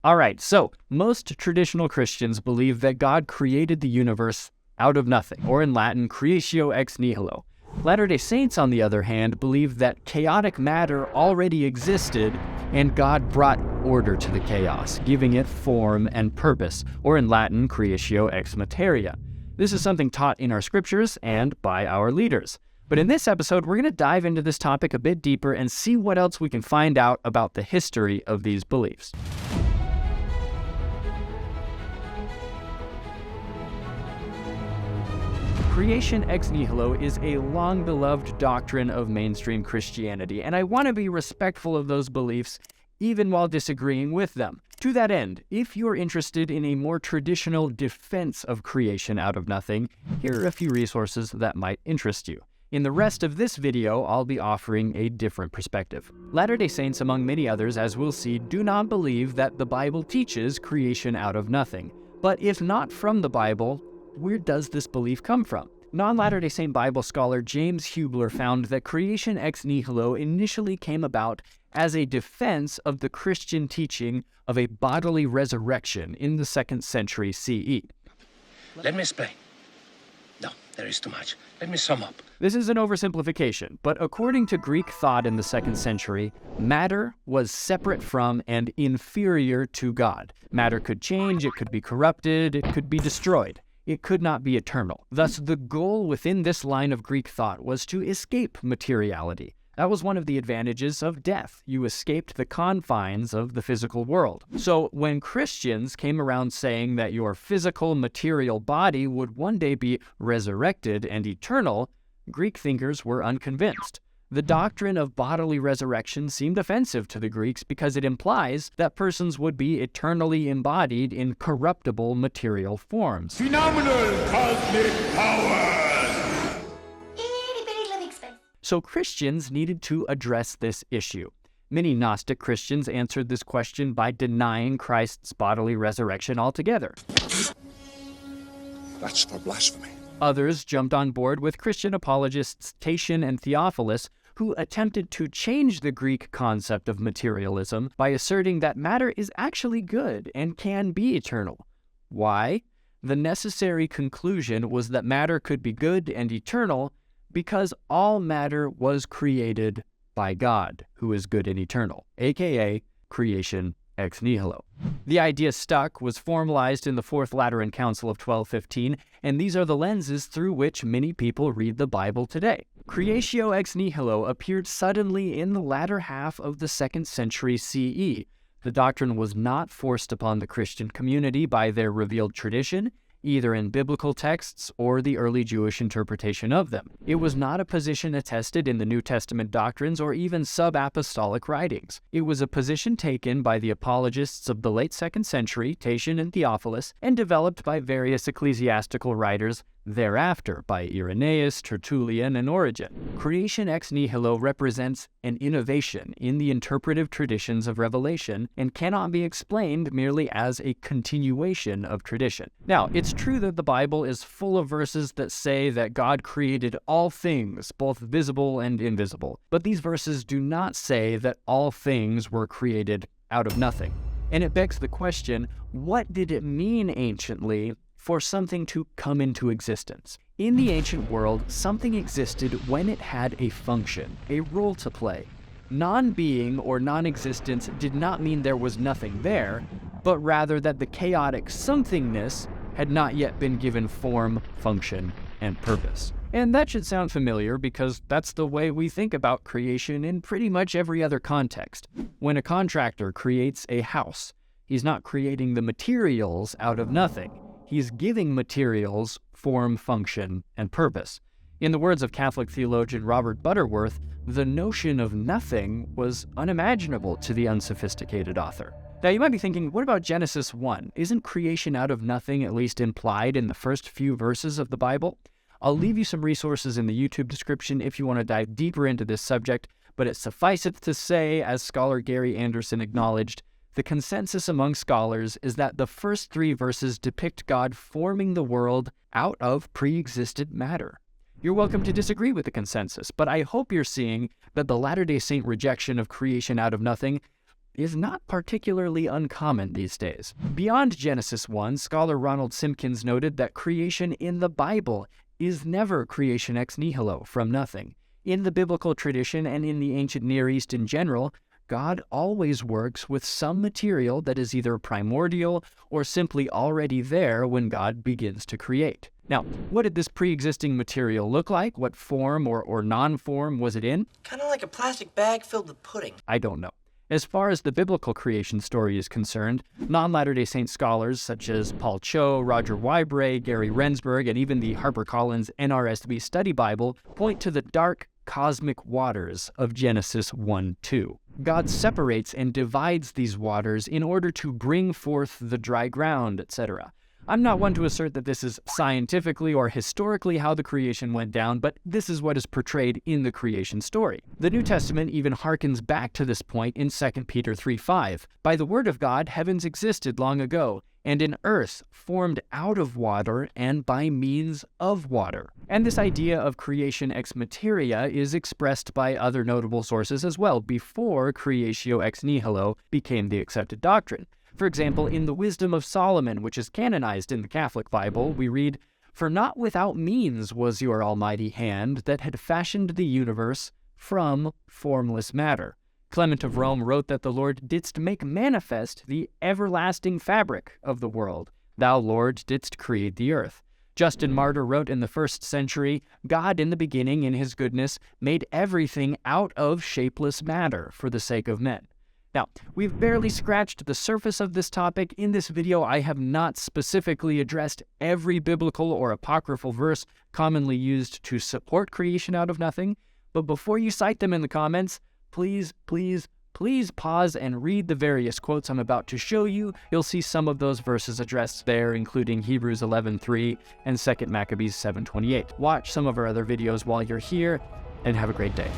All right, so most traditional Christians believe that God created the universe out of nothing, or in Latin, Creatio ex nihilo. Latter-day Saints, on the other hand, believe that chaotic matter already existed and God brought order to the chaos, giving it form and purpose, or in Latin, Creatio ex materia. This is something taught in our scriptures and by our leaders. But in this episode, we're going to dive into this topic a bit deeper and see what else we can find out about the history of these beliefs. Creation ex nihilo is a long-beloved doctrine of mainstream Christianity, and I want to be respectful of those beliefs even while disagreeing with them. To that end, if you're interested in a more traditional defense of creation out of nothing, here are a few resources that might interest you. In the rest of this video, I'll be offering a different perspective. Latter-day Saints, among many others, as we'll see, do not believe that the Bible teaches creation out of nothing. But if not from the Bible, where does this belief come from? Non-Latter-day Saint Bible scholar James Hubler found that creation ex nihilo initially came about as a defense of the Christian teaching of a bodily resurrection in the 2nd century CE. Let me explain. No, there is too much. Let me sum up. This is an oversimplification, but according to Greek thought in the 2nd century, matter was separate from and inferior to God. Matter could change, it could be corrupted, it could be destroyed. It could not be eternal. Thus, the goal within this line of Greek thought was to escape materiality. That was one of the advantages of death. You escaped the confines of the physical world. So when Christians came around saying that your physical material body would one day be resurrected and eternal, Greek thinkers were unconvinced. The doctrine of bodily resurrection seemed offensive to the Greeks because it implies that persons would be eternally embodied in corruptible material forms. Phenomenal cosmic powers! So Christians needed to address this issue. Many Gnostic Christians answered this question by denying Christ's bodily resurrection altogether. That's for blasphemy. Others jumped on board with Christian apologists Tatian and Theophilus, who attempted to change the Greek concept of materialism by asserting that matter is actually good and can be eternal. Why? The necessary conclusion was that matter could be good and eternal because all matter was created by God, who is good and eternal, aka creation ex nihilo. The idea stuck, was formalized in the Fourth Lateran Council of 1215, and these are the lenses through which many people read the Bible today. Creatio ex nihilo appeared suddenly in the latter half of the 2nd century CE. The doctrine was not forced upon the Christian community by their revealed tradition, either in biblical texts or the early Jewish interpretation of them. It was not a position attested in the New Testament doctrines or even sub-apostolic writings. It was a position taken by the apologists of the late 2nd century, Tatian and Theophilus, and developed by various ecclesiastical writers thereafter by Irenaeus, Tertullian, and Origen. Creation ex nihilo represents an innovation in the interpretive traditions of Revelation and cannot be explained merely as a continuation of tradition. Now, it's true that the Bible is full of verses that say that God created all things, both visible and invisible, but these verses do not say that all things were created out of nothing. And it begs the question, what did it mean anciently for something to come into existence? In the ancient world, something existed when it had a function, a role to play. Non-being or non-existence did not mean there was nothing there, but rather that the chaotic somethingness had not yet been given form, function, and purpose. And that should sound familiar because that's the way we think about creation in pretty much every other context. When a contractor creates a house, he's not creating the materials out of nothing. He's giving materials form, function, and purpose. In the words of Catholic theologian Robert Butterworth, the notion of nothing was unimaginable to the unsophisticated author. Now you might be thinking, what about Genesis 1? Isn't creation out of nothing at least implied in the first few verses of the Bible? I'll leave you some resources in the YouTube description if you want to dive deeper into this subject, but it sufficeth to say, as scholar Gary Anderson acknowledged, the consensus among scholars is that the first 3 verses depict God forming the world out of pre-existent matter. You're welcome to disagree with the consensus, but I hope you're seeing that the Latter-day Saint rejection of creation out of nothing is not particularly uncommon these days. Beyond Genesis 1, scholar Ronald Simpkins noted that creation in the Bible is never creation ex nihilo, from nothing. In the biblical tradition and in the ancient Near East in general, God always works with some material that is either primordial or simply already there when God begins to create. Now, what did this pre-existing material look like? What form or non-form was it in? Kind of like a plastic bag filled with pudding. I don't know. As far as the biblical creation story is concerned, non-Latter-day Saint scholars such as Paul Cho, Roger Wybray, Gary Rensburg, and even the HarperCollins NRSV Study Bible point to the dark cosmic waters of Genesis 1-2. God separates and divides these waters in order to bring forth the dry ground, etc. I'm not one to assert that this is scientifically or historically how the creation went down, but this is what is portrayed in the creation story. The New Testament even harkens back to this point in 2 Peter 3:5. By the word of God, heavens existed long ago, and an earth formed out of water and by means of water. And this idea of creation ex materia is expressed by other notable sources as well, before creatio ex nihilo became the accepted doctrine. For example, in the Wisdom of Solomon, which is canonized in the Catholic Bible, we read, "For not without means was your almighty hand that had fashioned the universe from formless matter." Clement of Rome wrote that the Lord didst make manifest the everlasting fabric of the world. Thou, Lord, didst create the earth. Justin Martyr wrote in the 1st century, "God in the beginning, in his goodness, made everything out of shapeless matter for the sake of men." Now, we've barely scratched the surface of this topic. In this video, I have not specifically addressed every biblical or apocryphal verse commonly used to support creation out of nothing, but before you cite them in the comments, please pause and read the various quotes I'm about to show you. You'll see some of those verses addressed there, including Hebrews 11:3 and 2 Maccabees 7:28. Watch some of our other videos while you're here, and have a great day.